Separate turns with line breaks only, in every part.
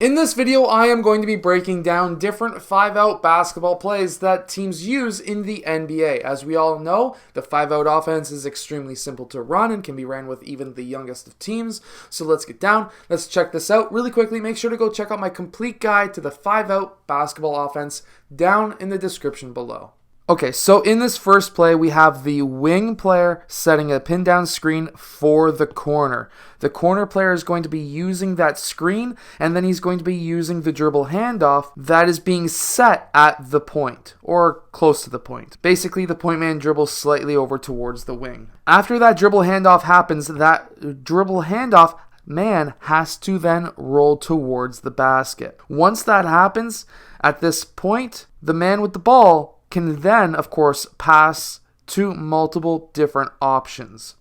In this video, I am going to be breaking down different 5-out basketball plays that teams use in the NBA. As we all know, the 5-out offense is extremely simple to run and can be ran with even the youngest of teams. So let's get down. Let's check this out really quickly. Make sure to go check out my complete guide to the 5-out basketball offense down in the description below. Okay, so in this first play, we have the wing player setting a pin down screen for the corner. The corner player is going to be using that screen, and then he's going to be using the dribble handoff that is being set at the point, or close to the point. Basically, the point man dribbles slightly over towards the wing. After that dribble handoff happens, that dribble handoff man has to then roll towards the basket. Once that happens, at this point, the man with the ball can then, of course, pass to multiple different options.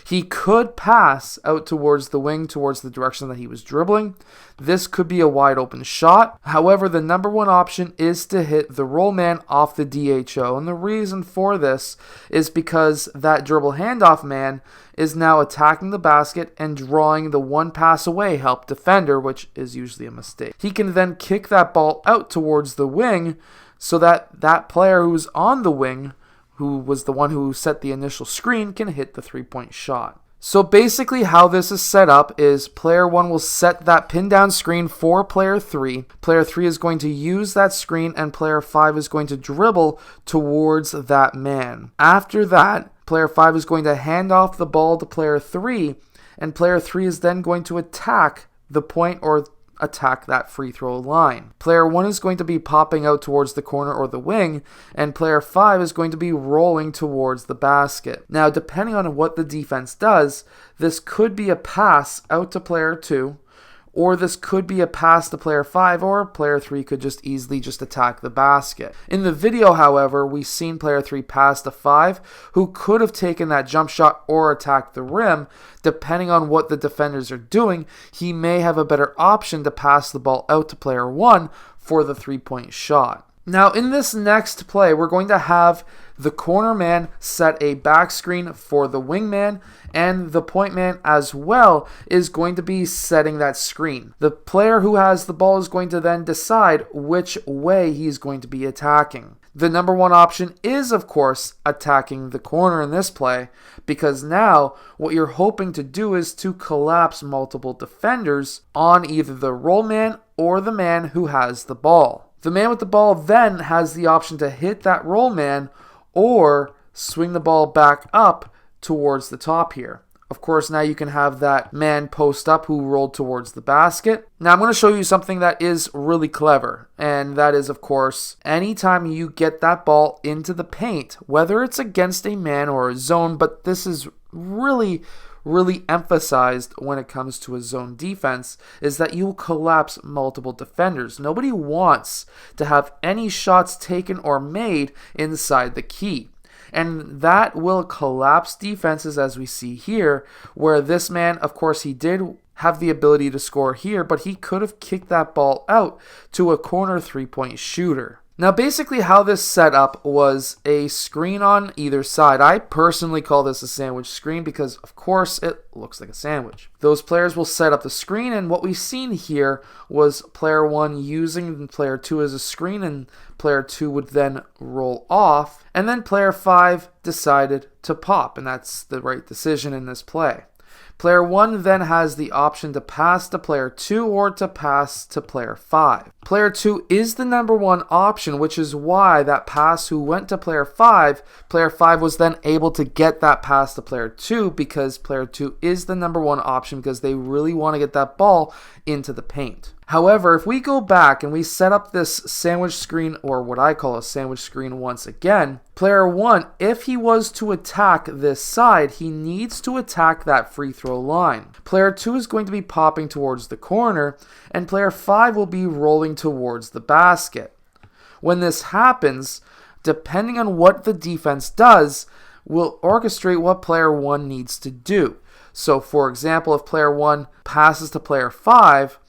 He could pass out towards the wing, towards the direction that he was dribbling. This could be a wide open shot. However, the number one option is to hit the roll man off the DHO. And the reason for this is because that dribble handoff man is now attacking the basket and drawing the one pass away help defender, which is usually a mistake. He can then kick that ball out towards the wing, so that that player who's on the wing, who was the one who set the initial screen, can hit the three-point shot. So basically how this is set up is player 1 will set that pin down screen for player 3. Player 3 is going to use that screen, and player 5 is going to dribble towards that man. After that, player 5 is going to hand off the ball to player 3, and player 3 is then going to attack the point or attack that free throw line. Player 1 is going to be popping out towards the corner or the wing, and player 5 is going to be rolling towards the basket. Now, depending on what the defense does, this could be a pass out to player 2, or this could be a pass to player 5, or player 3 could just easily just attack the basket. In the video, however, we've seen player 3 pass to 5, who could have taken that jump shot or attacked the rim. Depending on what the defenders are doing, he may have a better option to pass the ball out to player 1 for the three-point shot. Now, in this next play, we're going to have the corner man set a back screen for the wing man, and the point man as well is going to be setting that screen. The player who has the ball is going to then decide which way he's going to be attacking. The number one option is, of course, attacking the corner in this play, because now what you're hoping to do is to collapse multiple defenders on either the roll man or the man who has the ball. The man with the ball then has the option to hit that roll man or swing the ball back up towards the top here. Of course, now you can have that man post up who rolled towards the basket. Now I'm going to show you something that is really clever, and that is, of course, anytime you get that ball into the paint, whether it's against a man or a zone, but this is really emphasized when it comes to a zone defense, is that you will collapse multiple defenders. Nobody wants to have any shots taken or made inside the key. And that will collapse defenses, as we see here, where this man, of course, he did have the ability to score here, but he could have kicked that ball out to a corner three-point shooter. Now, basically how this setup was a screen on either side. I personally call this a sandwich screen because, of course, it looks like a sandwich. Those players will set up the screen, and what we've seen here was player 1 using player 2 as a screen, and player 2 would then roll off, and then player 5 decided to pop, and that's the right decision in this play. Player 1 then has the option to pass to player 2 or to pass to player 5. Player 2 is the number one option, which is why that pass who went to player 5 was then able to get that pass to player 2, because player 2 is the number one option because they really want to get that ball into the paint. However, if we go back and we set up this sandwich screen, or what I call a sandwich screen once again, player 1, if he was to attack this side, he needs to attack that free throw line. Player 2 is going to be popping towards the corner, and player 5 will be rolling towards the basket. When this happens, depending on what the defense does, will orchestrate what player 1 needs to do. So, for example, if player 1 passes to player 5,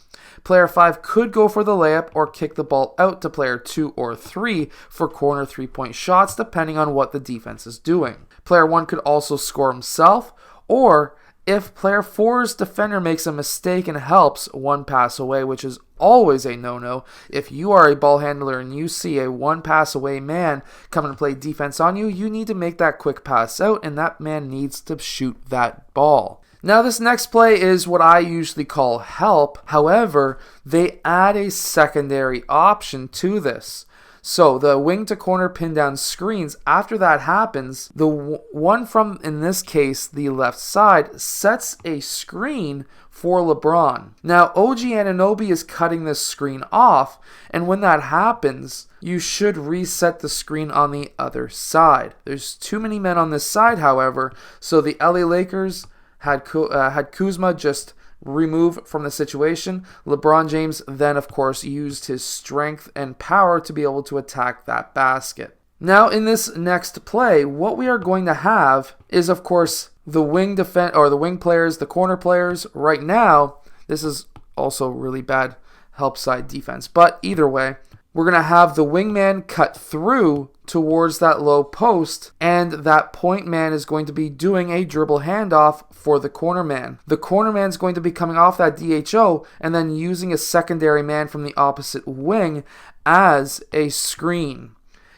player 5 could go for the layup or kick the ball out to player 2 or 3 for corner three-point shots, depending on what the defense is doing. Player 1 could also score himself, or if player 4's defender makes a mistake and helps one pass away, which is always a no-no. If you are a ball handler and you see a one pass away man coming to play defense on you, you need to make that quick pass out, and that man needs to shoot that ball. Now this next play is what I usually call help. However, they add a secondary option to this. So the wing to corner pin down screens, after that happens, the one from, in this case, the left side, sets a screen for LeBron. Now OG Anunoby is cutting this screen off, and when that happens, you should reset the screen on the other side. There's too many men on this side, however, so the LA Lakers had Kuzma just removed from the situation. LeBron James then, of course, used his strength and power to be able to attack that basket. Now, in this next play, what we are going to have is, of course, the wing players, the corner players. Right now, this is also really bad help side defense, but either way, we're going to have the wingman cut through towards that low post, and that point man is going to be doing a dribble handoff for the corner man. The corner man is going to be coming off that DHO and then using a secondary man from the opposite wing as a screen.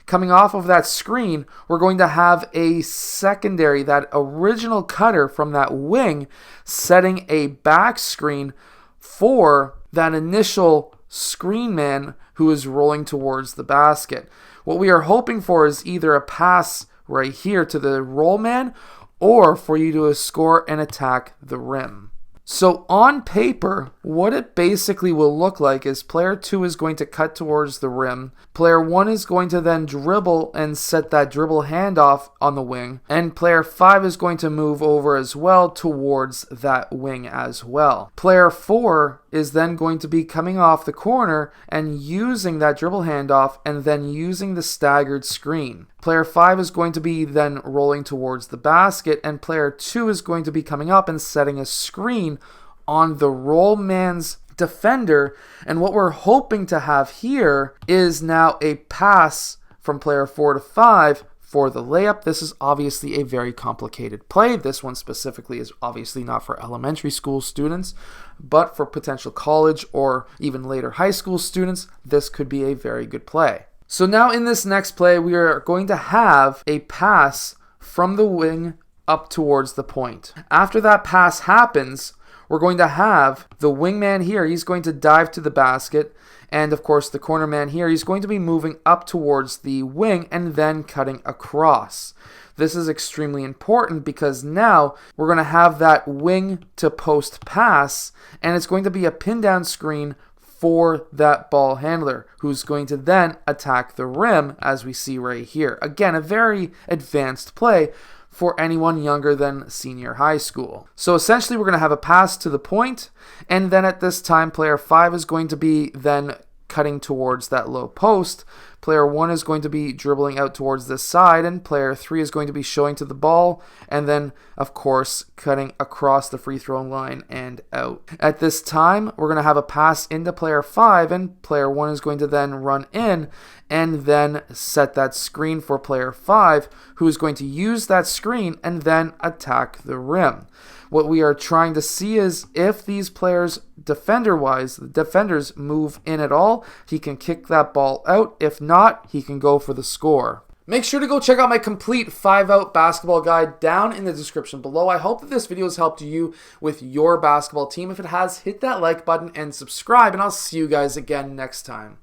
Coming off of that screen, we're going to have a secondary, that original cutter from that wing, setting a back screen for that initial screen man who is rolling towards the basket. What we are hoping for is either a pass right here to the roll man, or for you to score and attack the rim. So on paper, what it basically will look like is player 2 is going to cut towards the rim. Player 1 is going to then dribble and set that dribble handoff on the wing. And player 5 is going to move over as well towards that wing as well. Player 4 is then going to be coming off the corner and using that dribble handoff and then using the staggered screen. Player 5 is going to be then rolling towards the basket, and player 2 is going to be coming up and setting a screen on the roll man's defender. And what we're hoping to have here is now a pass from player 4 to 5 for the layup. This is obviously a very complicated play. This one specifically is obviously not for elementary school students, but for potential college or even later high school students, this could be a very good play. So now in this next play, we are going to have a pass from the wing up towards the point. After that pass happens, we're going to have the wingman here. He's going to dive to the basket. And of course, the corner man here, he's going to be moving up towards the wing and then cutting across. This is extremely important because now we're going to have that wing to post pass, and it's going to be a pin down screen for that ball handler, who's going to then attack the rim, as we see right here. Again, a very advanced play for anyone younger than senior high school. So essentially, we're going to have a pass to the point, and then at this time, player 5 is going to be then cutting towards that low post. Player 1 is going to be dribbling out towards this side, and player 3 is going to be showing to the ball, and then, of course, cutting across the free throw line and out. At this time, we're going to have a pass into player 5, and player 1 is going to then run in and then set that screen for player 5, who is going to use that screen and then attack the rim. What we are trying to see is if these players, defender-wise, the defenders move in at all, he can kick that ball out. If not, he can go for the score. Make sure to go check out my complete 5-out basketball guide down in the description below. I hope that this video has helped you with your basketball team. If it has, hit that like button and subscribe, and I'll see you guys again next time.